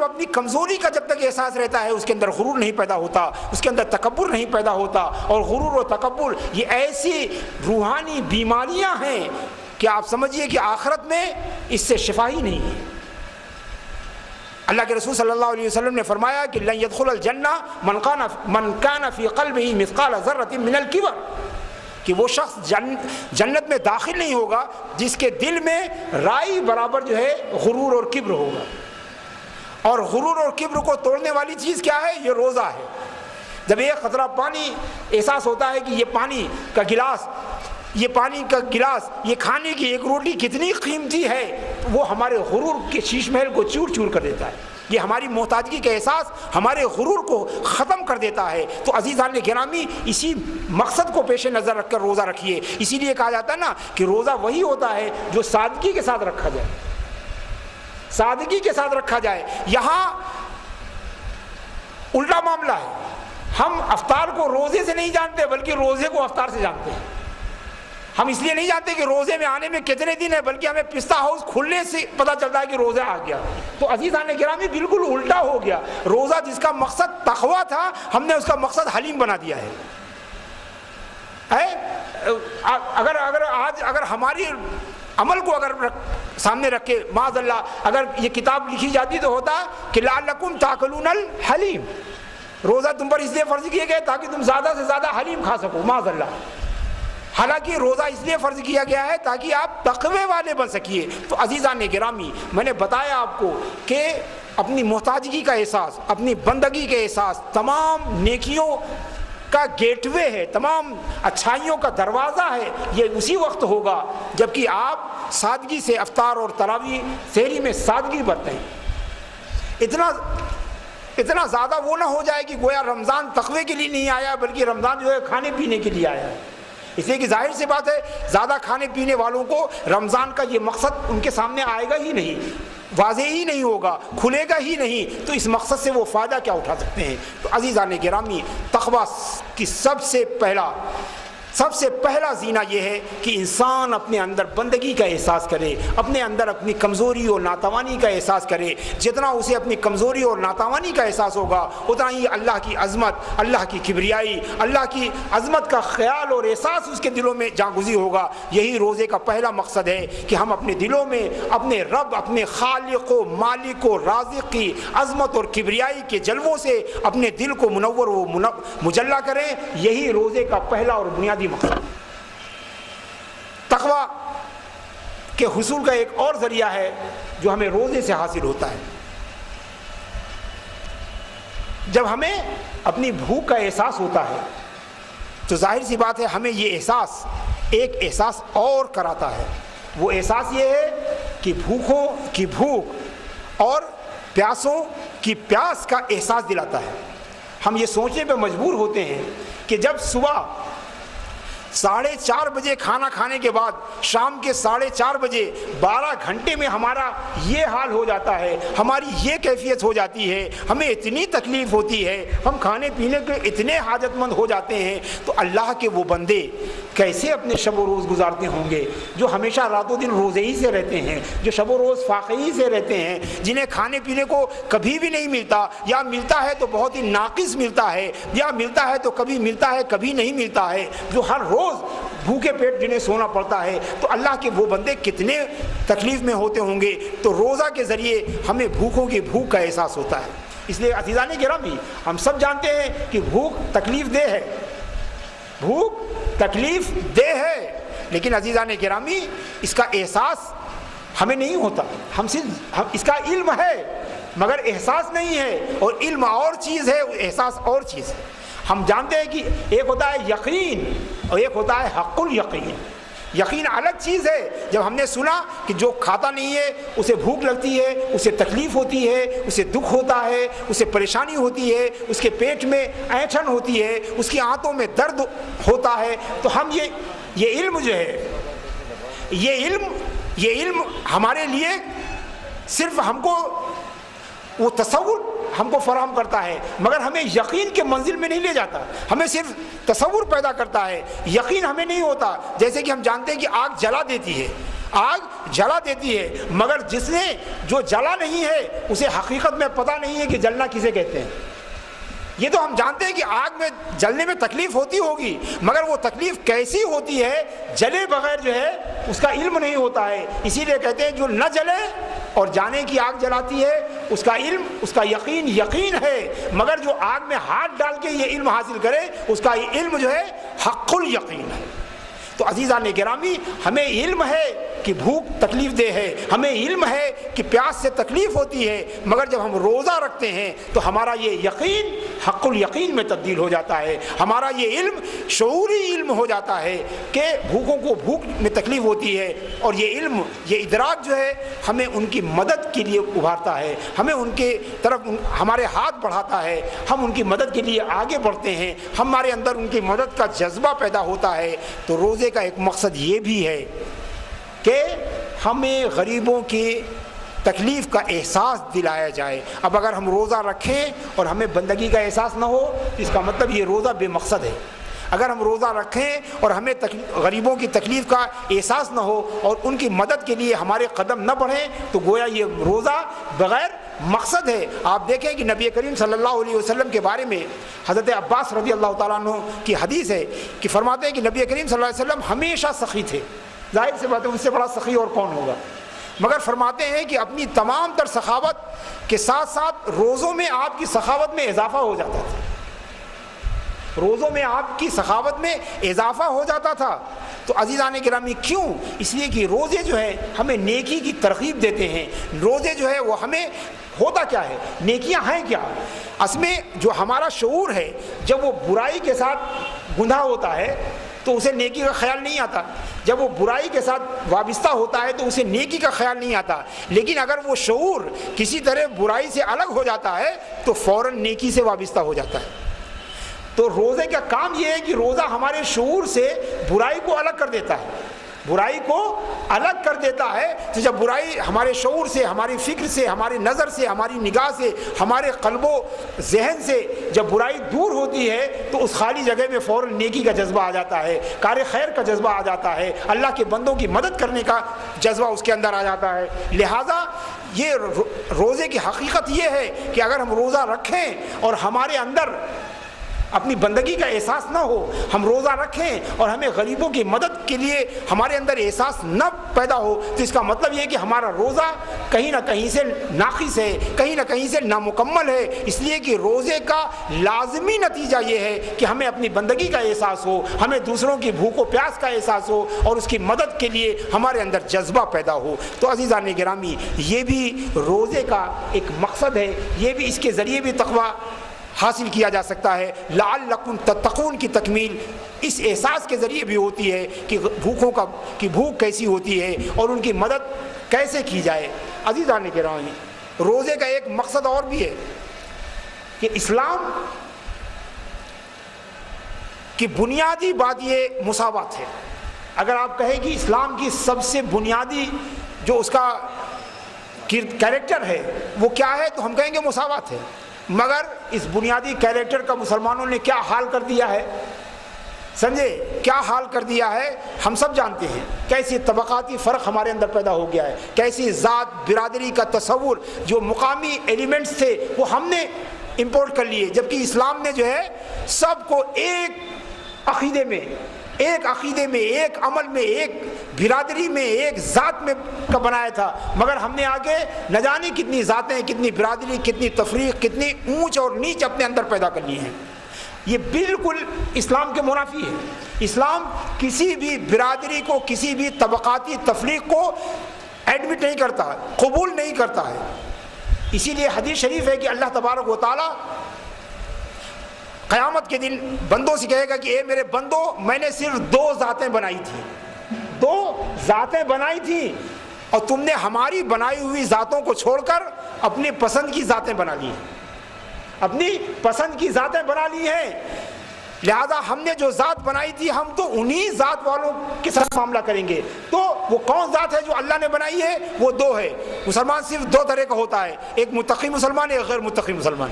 جب اپنی کمزوری کا جب تک احساس رہتا ہے اس کے اندر غرور نہیں پیدا ہوتا، اس کے اندر تکبر نہیں پیدا ہوتا. اور غرور و تکبر یہ ایسی روحانی بیماریاں ہیں کہ آپ سمجھیے کہ آخرت میں اس سے شفا ہی نہیں ہے. اللہ کے رسول صلی اللہ علیہ وسلم نے فرمایا کہ لن يدخل الجنہ من کان فی قلبہ مثقال ذرۃ من الکبر، کہ وہ شخص جنت میں داخل نہیں ہوگا جس کے دل میں رائی برابر جو ہے غرور اور کبر ہوگا. اور غرور اور کبر کو توڑنے والی چیز کیا ہے؟ یہ روزہ ہے. جب ایک قطرہ پانی احساس ہوتا ہے کہ یہ پانی کا گلاس، یہ کھانے کی ایک روٹی کتنی قیمتی ہے، وہ ہمارے غرور کے شیش محل کو چور چور کر دیتا ہے. یہ ہماری محتاجگی کا احساس ہمارے غرور کو ختم کر دیتا ہے. تو عزیزان گرامی، اسی مقصد کو پیش نظر رکھ کر روزہ رکھیے. اسی لیے کہا جاتا ہے نا کہ روزہ وہی ہوتا ہے جو سادگی کے ساتھ رکھا جائے، سادگی کے ساتھ رکھا جائے. یہاں الٹا معاملہ ہے. ہم افطار کو روزے سے نہیں جانتے بلکہ روزے کو افطار سے جانتے ہیں. ہم اس لیے نہیں جانتے کہ روزے میں آنے میں کتنے دن ہے، بلکہ ہمیں پستہ ہاؤس کھلنے سے پتہ چلتا ہے کہ روزہ آ گیا. تو عزیزان گرامی بالکل الٹا ہو گیا. روزہ جس کا مقصد تقویٰ تھا، ہم نے اس کا مقصد حلیم بنا دیا ہے. اگر ہماری عمل کو اگر سامنے رکھ کے معاذ اللہ اگر یہ کتاب لکھی جاتی تو ہوتا کہ لعلکم تاکلون الحلیم، روزہ تم پر اس لیے فرض کیے گئے تاکہ تم زیادہ سے زیادہ حلیم کھا سکو معاذ اللہ. حالانکہ روزہ اس لیے فرض کیا گیا ہے تاکہ آپ تقوی والے بن سکیے. تو عزیزان گرامی، میں نے بتایا آپ کو کہ اپنی محتاجگی کا احساس، اپنی بندگی کا احساس تمام نیکیوں کا گیٹ وے ہے، تمام اچھائیوں کا دروازہ ہے. یہ اسی وقت ہوگا جبکہ آپ سادگی سے افطار اور تراویح سحری میں سادگی برتیں. اتنا زیادہ وہ نہ ہو جائے کہ گویا رمضان تقوی کے لیے نہیں آیا بلکہ رمضان جو ہے کھانے پینے کے لیے آیا ہے. اس لیے کہ ظاہر سی بات ہے زیادہ کھانے پینے والوں کو رمضان کا یہ مقصد ان کے سامنے آئے گا ہی نہیں، واضح ہی نہیں ہوگا، کھلے گا ہی نہیں. تو اس مقصد سے وہ فائدہ کیا اٹھا سکتے ہیں؟ تو عزیزان گرامی، تقویٰ کی سب سے پہلا زینہ یہ ہے کہ انسان اپنے اندر بندگی کا احساس کرے، اپنے اندر اپنی کمزوری اور ناتوانی کا احساس کرے. جتنا اسے اپنی کمزوری اور ناتوانی کا احساس ہوگا اتنا ہی اللہ کی عظمت، اللہ کی کبریائی، اللہ کی عظمت کا خیال اور احساس اس کے دلوں میں جاگزی ہوگا. یہی روزے کا پہلا مقصد ہے کہ ہم اپنے دلوں میں اپنے رب، اپنے خالق و مالک و رازق کی عظمت اور کبریائی کے جلووں سے اپنے دل کو منور و مجلہ کریں. یہی روزے کا پہلا اور بنیادی مقصد. تقویٰ کے حصول کا ایک اور ذریعہ ہے جو ہمیں روزے سے حاصل ہوتا ہے. جب ہمیں اپنی بھوک کا احساس ہوتا ہے تو ظاہر سی بات ہے ہمیں یہ احساس ایک احساس اور کراتا ہے. وہ احساس یہ ہے کہ بھوکوں کی بھوک اور پیاسوں کی پیاس کا احساس دلاتا ہے. ہم یہ سوچنے پہ مجبور ہوتے ہیں کہ جب صبح 4:30 بجے کھانا کھانے کے بعد شام کے 4:30 بجے 12 گھنٹے میں ہمارا یہ حال ہو جاتا ہے، ہماری یہ کیفیت ہو جاتی ہے، ہمیں اتنی تکلیف ہوتی ہے، ہم کھانے پینے کے اتنے حاجت مند ہو جاتے ہیں. تو اللہ کے وہ بندے کیسے اپنے شب و روز گزارتے ہوں گے جو ہمیشہ رات و دن روزے ہی سے رہتے ہیں، جو شب و روز فاقے ہی سے رہتے ہیں، جنہیں کھانے پینے کو کبھی بھی نہیں ملتا، یا ملتا ہے تو بہت ہی ناقص ملتا ہے، یا ملتا ہے تو کبھی ملتا ہے کبھی نہیں ملتا ہے، جو ہر روز بھوکے پیٹ جنہیں سونا پڑتا ہے. تو اللہ کے وہ بندے کتنے تکلیف میں ہوتے ہوں گے. تو روزہ کے ذریعے ہمیں بھوکوں کی بھوک کا احساس ہوتا ہے. اس لیے عزیزان گرامی، ہم سب جانتے ہیں کہ بھوک تکلیف دہ ہے، بھوک تکلیف دہ ہے، لیکن عزیزان گرامی اس کا احساس ہمیں نہیں ہوتا. ہم اس کا علم ہے مگر احساس نہیں ہے. اور علم اور چیز ہے، احساس اور چیز ہے. ہم جانتے ہیں کہ ایک ہوتا ہے یقین اور ایک ہوتا ہے حق الیقین. یقین الگ چیز ہے. جب ہم نے سنا کہ جو کھاتا نہیں ہے اسے بھوک لگتی ہے، اسے تکلیف ہوتی ہے، اسے دکھ ہوتا ہے، اسے پریشانی ہوتی ہے، اس کے پیٹ میں اینٹھن ہوتی ہے، اس کی آنتوں میں درد ہوتا ہے، تو ہم یہ علم جو ہے، یہ علم ہمارے لیے صرف ہم کو وہ تصور ہم کو فراہم کرتا ہے مگر ہمیں یقین کے منزل میں نہیں لے جاتا. ہمیں صرف تصور پیدا کرتا ہے، یقین ہمیں نہیں ہوتا. جیسے کہ ہم جانتے ہیں کہ آگ جلا دیتی ہے، آگ جلا دیتی ہے، مگر جس نے جو جلا نہیں ہے اسے حقیقت میں پتہ نہیں ہے کہ جلنا کسے کہتے ہیں۔ یہ تو ہم جانتے ہیں کہ آگ میں جلنے میں تکلیف ہوتی ہوگی، مگر وہ تکلیف کیسی ہوتی ہے جلے بغیر جو ہے اس کا علم نہیں ہوتا ہے۔ اسی لیے کہتے ہیں جو نہ جلے اور جانے کی آگ جلاتی ہے اس کا علم، اس کا یقین ہے، مگر جو آگ میں ہاتھ ڈال کے یہ علم حاصل کرے اس کا علم جو ہے حق الیقین ہے۔ تو عزیزان گرامی، ہمیں علم ہے کہ بھوک تکلیف دہ ہے، ہمیں علم ہے کہ پیاس سے تکلیف ہوتی ہے، مگر جب ہم روزہ رکھتے ہیں تو ہمارا یہ یقین حق الیقین میں تبدیل ہو جاتا ہے، ہمارا یہ علم شعوری علم ہو جاتا ہے کہ بھوکوں کو بھوک میں تکلیف ہوتی ہے، اور یہ علم، یہ ادراک جو ہے ہمیں ان کی مدد کے لیے ابھارتا ہے، ہمیں ان کے طرف ہمارے ہاتھ بڑھاتا ہے، ہم ان کی مدد کے لیے آگے بڑھتے ہیں، ہمارے اندر ان کی مدد کا جذبہ پیدا ہوتا ہے۔ تو روزے کا ایک مقصد یہ بھی ہے کہ ہمیں غریبوں کی تکلیف کا احساس دلایا جائے۔ اب اگر ہم روزہ رکھیں اور ہمیں بندگی کا احساس نہ ہو تو اس کا مطلب یہ روزہ بے مقصد ہے۔ اگر ہم روزہ رکھیں اور ہمیں غریبوں کی تکلیف کا احساس نہ ہو اور ان کی مدد کے لیے ہمارے قدم نہ بڑھیں تو گویا یہ روزہ بغیر مقصد ہے۔ آپ دیکھیں کہ نبی کریم صلی اللہ علیہ وسلم کے بارے میں حضرت عباس رضی اللہ تعالیٰ عنہ کی حدیث ہے کہ فرماتے ہیں کہ نبی کریم صلی اللہ علیہ وسلم ہمیشہ سخی تھے، ظاہر سی بات ہے ان سے بڑا سخی اور کون ہوگا، مگر فرماتے ہیں کہ اپنی تمام تر سخاوت کے ساتھ ساتھ روزوں میں آپ کی سخاوت میں اضافہ ہو جاتا تھا، روزوں میں آپ کی سخاوت میں اضافہ ہو جاتا تھا۔ تو عزیزان گرامی کیوں؟ اس لیے کہ روزے جو ہے ہمیں نیکی کی ترغیب دیتے ہیں، روزے جو ہے وہ ہمیں ہوتا کیا ہے، نیکیاں ہیں کیا؟ اصل میں جو ہمارا شعور ہے جب وہ برائی کے ساتھ گندھا ہوتا ہے تو اسے نیکی کا خیال نہیں آتا، جب وہ برائی کے ساتھ وابستہ ہوتا ہے تو اسے نیکی کا خیال نہیں آتا، لیکن اگر وہ شعور کسی طرح برائی سے الگ ہو جاتا ہے تو فوراً نیکی سے وابستہ ہو جاتا ہے۔ تو روزے کا کام یہ ہے کہ روزہ ہمارے شعور سے برائی کو الگ کر دیتا ہے، برائی کو الگ کر دیتا ہے۔ تو جب برائی ہمارے شعور سے، ہماری فکر سے، ہماری نظر سے، ہماری نگاہ سے، ہمارے قلب و ذہن سے جب برائی دور ہوتی ہے تو اس خالی جگہ میں فوراً نیکی کا جذبہ آ جاتا ہے، کار خیر کا جذبہ آ جاتا ہے، اللہ کے بندوں کی مدد کرنے کا جذبہ اس کے اندر آ جاتا ہے۔ لہٰذا یہ روزے کی حقیقت یہ ہے کہ اگر ہم روزہ رکھیں اور ہمارے اندر اپنی بندگی کا احساس نہ ہو، ہم روزہ رکھیں اور ہمیں غریبوں کی مدد کے لیے ہمارے اندر احساس نہ پیدا ہو تو اس کا مطلب یہ ہے کہ ہمارا روزہ کہیں نہ کہیں سے ناقص ہے، کہیں نہ کہیں سے نامکمل ہے۔ اس لیے کہ روزے کا لازمی نتیجہ یہ ہے کہ ہمیں اپنی بندگی کا احساس ہو، ہمیں دوسروں کی بھوک و پیاس کا احساس ہو اور اس کی مدد کے لیے ہمارے اندر جذبہ پیدا ہو۔ تو عزیزان گرامی، یہ بھی روزے کا ایک مقصد ہے، یہ بھی اس کے ذریعے بھی تقویٰ حاصل کیا جا سکتا ہے۔ لعلکم تتقون کی تکمیل اس احساس کے ذریعے بھی ہوتی ہے کہ بھوکوں کی بھوک کیسی ہوتی ہے اور ان کی مدد کیسے کی جائے۔ عزیزان گرامی، روزے کا ایک مقصد اور بھی ہے کہ اسلام کی بنیادی بات یہ مساوات ہے۔ اگر آپ کہیں کہ اسلام کی سب سے بنیادی جو اس کا کیریکٹر ہے وہ کیا ہے تو ہم کہیں گے مساوات ہے، مگر اس بنیادی کیریکٹر کا مسلمانوں نے کیا حال کر دیا ہے، سمجھے کیا حال کر دیا ہے، ہم سب جانتے ہیں کیسی طبقاتی فرق ہمارے اندر پیدا ہو گیا ہے، کیسی ذات برادری کا تصور، جو مقامی ایلیمنٹس تھے وہ ہم نے امپورٹ کر لیے، جبکہ اسلام نے جو ہے سب کو ایک عقیدے میں، ایک عمل میں، ایک برادری میں، ایک ذات میں کا بنایا تھا، مگر ہم نے آگے نہ جانے کتنی ذاتیں، کتنی برادری، کتنی تفریق، کتنی اونچ اور نیچ اپنے اندر پیدا کر لی ہیں۔ یہ بالکل اسلام کے منافی ہے۔ اسلام کسی بھی برادری کو، کسی بھی طبقاتی تفریق کو ایڈمٹ نہیں کرتا، قبول نہیں کرتا ہے۔ اسی لیے حدیث شریف ہے کہ اللہ تبارک و تعالیٰ قیامت کے دن بندوں سے کہے گا کہ اے میرے بندو، میں نے صرف 2 ذاتیں بنائی تھیں، 2 ذاتیں بنائی تھیں اور تم نے ہماری بنائی ہوئی ذاتوں کو چھوڑ کر اپنی پسند کی ذاتیں بنا لی ہیں، اپنی پسند کی ذاتیں بنا لی ہیں۔ لہذا ہم نے جو ذات بنائی تھی ہم تو انہی ذات والوں کے ساتھ معاملہ کریں گے۔ تو وہ کون ذات ہے جو اللہ نے بنائی ہے؟ وہ 2 ہے۔ مسلمان صرف 2 طرح کا ہوتا ہے، ایک متقی مسلمان، ایک غیر متقی مسلمان۔